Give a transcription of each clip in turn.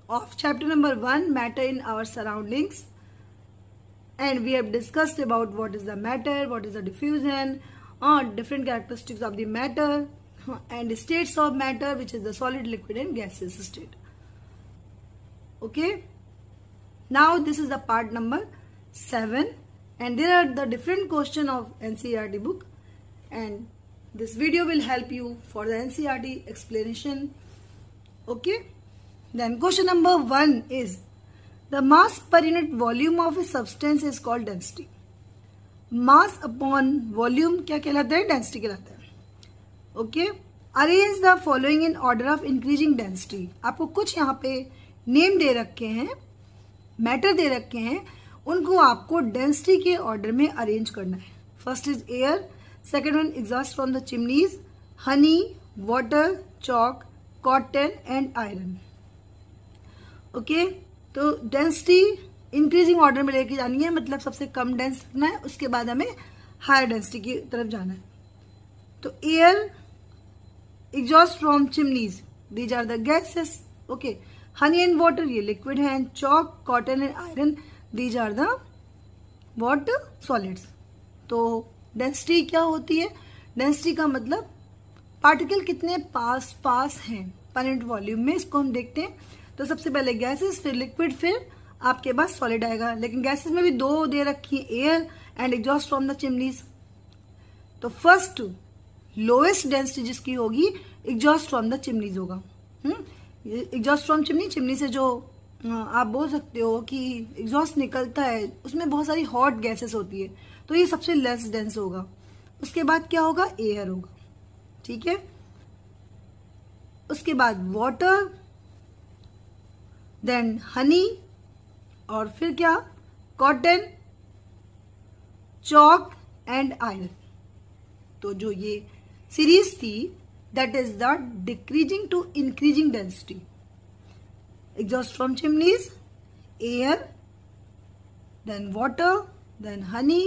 of chapter number 1, matter in our surroundings, and we have discussed about what is the matter, what is the diffusion, different characteristics of the matter, and states of matter, which is the solid, liquid and gaseous state. Okay, now this is the part number 7, and there are the different question of NCERT book, and this video will help you for the NCERT explanation. Okay, then question number 1 is the mass per unit volume of a substance is called density. Mass upon volume क्या कहलाता है? Density कहलाता है. Okay, arrange the following in order of increasing density. आपको कुछ यहाँ पे name दे रखे हैं, मैटर दे रखे हैं, उनको आपको डेंसिटी के ऑर्डर में अरेंज करना है. First is air, second one exhaust from the chimneys, Honey, water, chalk, cotton and iron. Okay, तो डेंसिटी इंक्रीजिंग ऑर्डर में लेके जानी है, मतलब सबसे कम डेंस रखना है, उसके बाद हमें हायर डेंसिटी की तरफ जाना है. तो air, exhaust from chimneys, these are the gases. Okay, honey and water ये लिक्विड है, and chalk, cotton and iron these are the what? Solids. तो डेंसिटी क्या होती है? डेंसिटी का मतलब पार्टिकल कितने पास हैं पर यूनिट वॉल्यूम में, इसको हम देखते हैं. तो सबसे पहले गैसेस, फिर लिक्विड, फिर आपके पास सॉलिड आएगा. लेकिन गैसेस में भी दो दे रखी है, air and exhaust from the chimneys. तो फर्स्ट लोएस्ट डेंसिटी जिसकी होगी एग्जॉस्ट फ्रॉम द चिमनीज होगा. एग्जॉस्ट फ्रॉम चिमनी, चिमनी से जो आप बोल सकते हो कि एग्जॉस्ट निकलता है, उसमें बहुत सारी हॉट गैसेस होती है, तो ये सबसे लेस डेंस होगा. उसके बाद क्या होगा? एयर होगा. ठीक है, उसके बाद वाटर, देन हनी, और फिर क्या? Cotton, chalk and iron. तो जो ये सीरीज थी that is the decreasing to increasing density. Exhaust from chimneys, air, then water, then honey,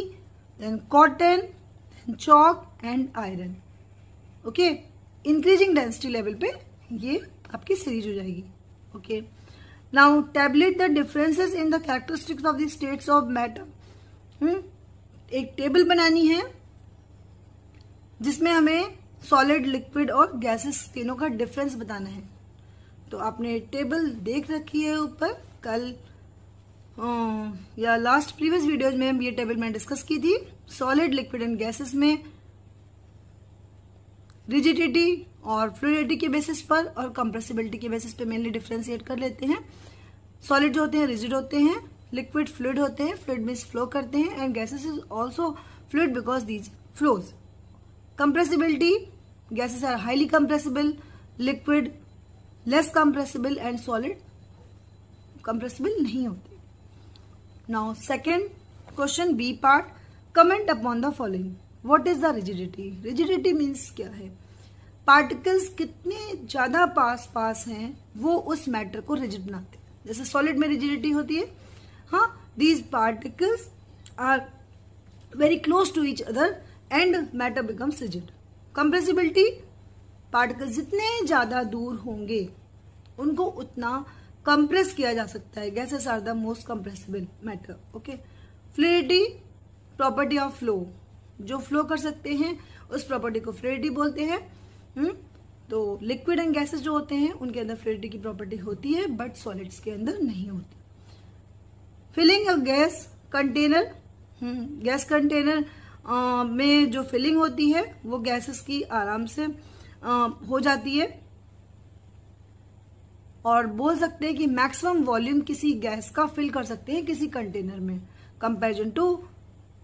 then cotton, then chalk and iron. Okay, increasing density level पे ये आपकी सीरीज हो जाएगी. Okay, now tabulate the differences in the characteristics of the states of matter. एक table बनानी है जिसमें हमें सॉलिड, लिक्विड और गैसेस तीनों का डिफरेंस बताना है. तो आपने टेबल देख रखी है ऊपर, कल या लास्ट प्रीवियस वीडियोज में ये टेबल मैंने डिस्कस की थी. सॉलिड, लिक्विड एंड गैसेस में रिजिडिटी और फ्लूइडिटी के बेसिस पर और कंप्रेसिबिलिटी के बेसिस पे मेनली डिफ्रेंशिएट कर लेते हैं. सॉलिड जो होते हैं रिजिड होते हैं, लिक्विड फ्लूइड होते हैं, फ्लूइड मींस फ्लो करते हैं, and gases is also fluid because these flows. Compressibility, gases are highly compressible, liquid less compressible and solid compressible नहीं होते. Now second question, B part, comment upon the following. What is the rigidity? Rigidity means क्या है? Particles कितने ज्यादा पास हैं वो उस matter को रिजिड बनाते हैं. जैसे सॉलिड में रिजिडिटी होती है, हाँ, these particles are very close to each other and matter becomes rigid. Compressibility, particles जितने ज्यादा दूर होंगे उनको उतना कंप्रेस किया जा सकता है. Gases are the most compressible matter. Okay, fluidity, property of flow, जो फ्लो कर सकते हैं उस प्रॉपर्टी को फ्लूइडिटी बोलते हैं. तो लिक्विड एंड गैसेस जो होते हैं उनके अंदर फ्लूइडिटी की प्रॉपर्टी होती है, बट सॉलिड्स के अंदर नहीं होती. Filling a gas container, gas container में जो फिलिंग होती है वो गैसेस की आराम से हो जाती है, और बोल सकते हैं कि मैक्सिमम वॉल्यूम किसी गैस का फिल कर सकते हैं किसी कंटेनर में, comparison to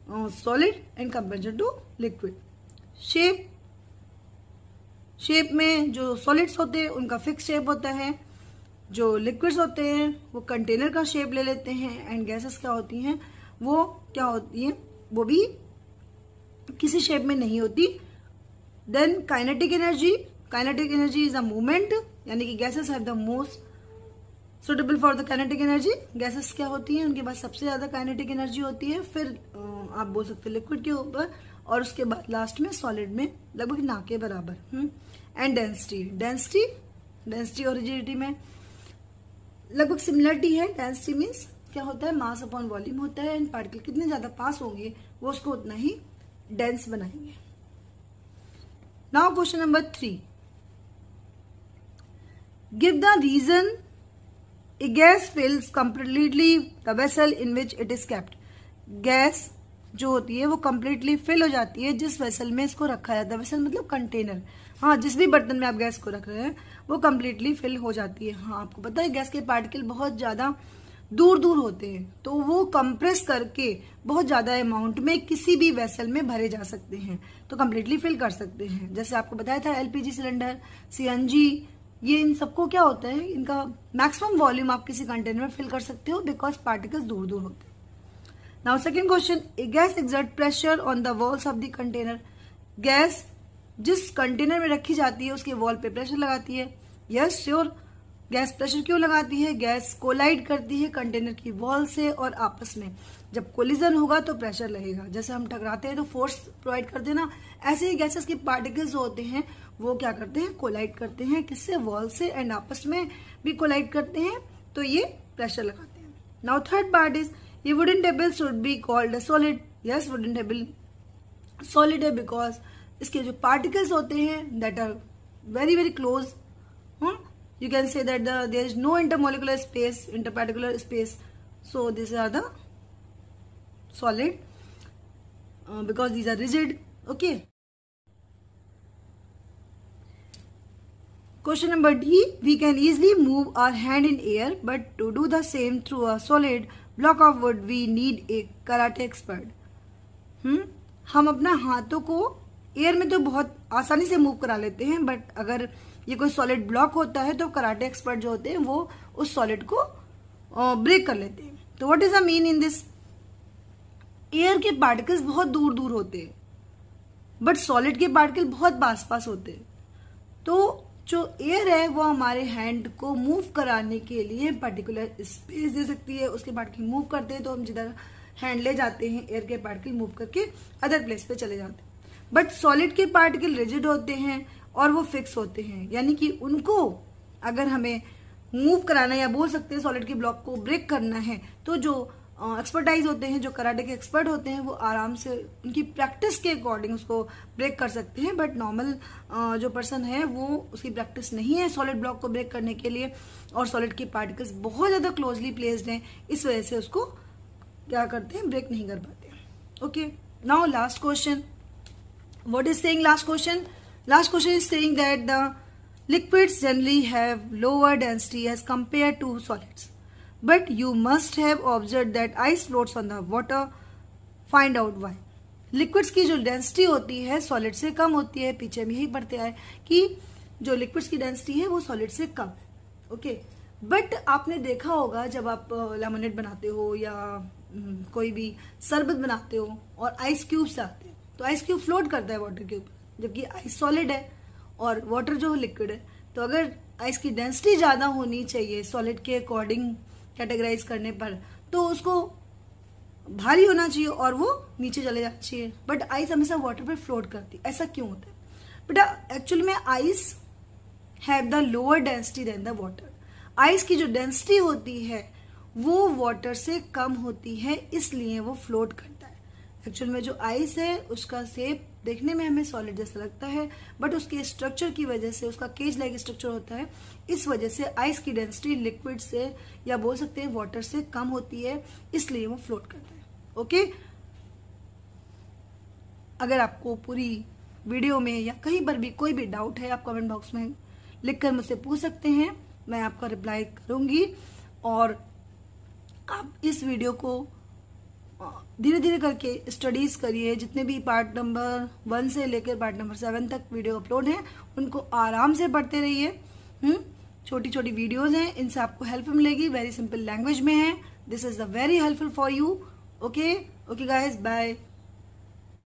solid and comparison to liquid. Shape में जो सॉलिड्स होते हैं उनका फिक्स शेप होता है, जो लिक्विड्स होते हैं वो कंटेनर का शेप ले लेते हैं, एंड गैसेस क्या होती हैं, वो क्या होती हैं, वो भी किसी शेप में नहीं होती. Then kinetic energy, kinetic energy is a movement, यानी कि gases have the most suitable for the kinetic energy. Gases क्या होती हैं, उनके पास सबसे ज्यादा काइनेटिक एनर्जी होती है, फिर आप बोल सकते हैं लिक्विड के ऊपर, और उसके बाद लास्ट में सॉलिड में लगभग ना के बराबर. एंड डेंसिटी, डेंसिटी और रिजिडिटी में लगभग सिमिलरिटी है। डेंसिटी मीन्स क्या होता है, मास अपॉन वॉल्यूम होता है, एंड पार्टिकल कितने ज्यादा पास होंगे वो उसको उतना ही डेंस बनाएंगे। Now question number 3, give the reason a gas fills completely the vessel in which it is kept. Gas जो होती है वो कंप्लीटली फिल हो जाती है जिस वेसल में इसको रखा जाता है। वेसल मतलब कंटेनर, हाँ, जिस भी बर्तन में आप गैस को रख रहे हैं वो कंप्लीटली फिल हो जाती है। हाँ, आपको पता है गैस के पार्टिकल बहुत ज्यादा दूर दूर होते हैं, तो वो कंप्रेस करके बहुत ज्यादा अमाउंट में किसी भी वेसल में भरे जा सकते हैं, तो कंप्लीटली फिल कर सकते हैं। जैसे आपको बताया था एलपीजी सिलेंडर, सीएनजी, ये इन सबको क्या होता है, इनका मैक्सिमम वॉल्यूम आप किसी कंटेनर में फिल कर सकते हो बिकॉज पार्टिकल्स दूर दूर होते हैं। Now second question, A gas exert pressure on the walls of the container. Gas जिस कंटेनर में रखी जाती है उसके वॉल पे प्रेशर लगाती है। यस श्योर, गैस प्रेशर क्यों लगाती है, गैस कोलाइड करती है कंटेनर की वॉल से और आपस में। जब कोलिजन होगा तो प्रेशर लगेगा, जैसे हम टकराते हैं तो फोर्स प्रोवाइड करते हैं ना, ऐसे ही गैसेस के पार्टिकल्स जो होते हैं वो क्या करते हैं, कोलाइड करते हैं, किससे, वॉल से, एंड आपस में भी कोलाइड करते हैं, तो ये प्रेशर लगाते हैं। नाउ थर्ड पार्ट इज, ये wooden table should be called solid. Yes, wooden table solid है बिकॉज इसके जो पार्टिकल्स होते हैं that are very very close. You can say that there is no intermolecular space, interparticular space, so these are the solid because these are rigid. Okay. Question number D, we can easily move our hand in air, but to do the same through a solid block of wood we need a karate expert. हम अपना हाथों को air में तो बहुत आसानी से move करा लेते हैं, बट अगर ये कोई सॉलिड ब्लॉक होता है तो कराटे एक्सपर्ट जो होते हैं वो उस सॉलिड को ब्रेक कर लेते हैं। तो what is the mean in this, air के पार्टिकल्स बहुत दूर दूर होते हैं बट सॉलिड के पार्टिकल बहुत पास पास होते हैं। तो जो एयर है वो हमारे हैंड को मूव कराने के लिए पर्टिकुलर स्पेस दे सकती है, उसके पार्टिकल मूव करते हैं तो हम जिधर हैंड ले जाते हैं एयर के पार्टिकल मूव करके अदर प्लेस पे चले जाते हैं। बट सॉलिड के पार्टिकल रिजिड होते हैं और वो फिक्स होते हैं, यानी कि उनको अगर हमें मूव कराना या बोल सकते हैं सॉलिड के ब्लॉक को ब्रेक करना है तो जो एक्सपर्टाइज होते हैं, जो कराटे के एक्सपर्ट होते हैं, वो आराम से उनकी प्रैक्टिस के अकॉर्डिंग उसको ब्रेक कर सकते हैं। बट नॉर्मल जो पर्सन है वो उसकी प्रैक्टिस नहीं है सॉलिड ब्लॉक को ब्रेक करने के लिए और सॉलिड के पार्टिकल्स बहुत ज्यादा क्लोजली प्लेस्ड हैं, इस वजह से उसको क्या करते हैं, ब्रेक नहीं कर पाते। Okay, now last question, what is saying last question? Last question is saying that the liquids generally have lower density as compared to solids, but you must have observed that ice floats on the water. Find out why. Liquids की जो density होती है solid से कम होती है, पीछे में यही पढ़ते आए कि जो लिक्विड्स की डेंसिटी है वो सॉलिड से कम। ओके, बट आपने देखा होगा जब आप लेमनेड बनाते हो या कोई भी शरबत बनाते हो और आइस क्यूब्स आते हैं तो आइस क्यूब फ्लोट करता है वाटर के ऊपर, जबकि आइस सॉलिड है और वाटर जो लिक्विड है। तो अगर आइस की डेंसिटी ज्यादा होनी चाहिए सॉलिड के अकॉर्डिंग कैटेगराइज करने पर, तो उसको भारी होना चाहिए और वो नीचे चले जाना चाहिए, बट आइस हमेशा वाटर पर फ्लोट करती है। ऐसा क्यों होता है बेटा? एक्चुअली में ice have the lower density than the water. Ice की जो डेंसिटी होती है वो वाटर से कम होती है, इसलिए वो फ्लोट करता है। एक्चुअल में जो आइस है उसका शेप देखने में हमें सॉलिड जैसा लगता है, बट उसके स्ट्रक्चर की वजह से, उसका केज लाइक स्ट्रक्चर होता है, इस वजह से आइस की डेंसिटी लिक्विड से या बोल सकते हैं वाटर से कम होती है, इसलिए वो फ्लोट करता है। ओके, अगर आपको पूरी वीडियो में या कहीं पर भी कोई भी डाउट है आप कमेंट बॉक्स में लिखकर मुझसे पूछ सकते हैं, मैं आपका रिप्लाई करूंगी। और आप इस वीडियो को धीरे धीरे करके स्टडीज करिए, जितने भी पार्ट नंबर 1 से लेकर पार्ट नंबर 7 तक वीडियो अपलोड है उनको आराम से पढ़ते रहिए। छोटी छोटी वीडियोस हैं, इनसे आपको हेल्प मिलेगी, वेरी सिंपल लैंग्वेज में है। This is the very helpful for you. Okay guys, bye.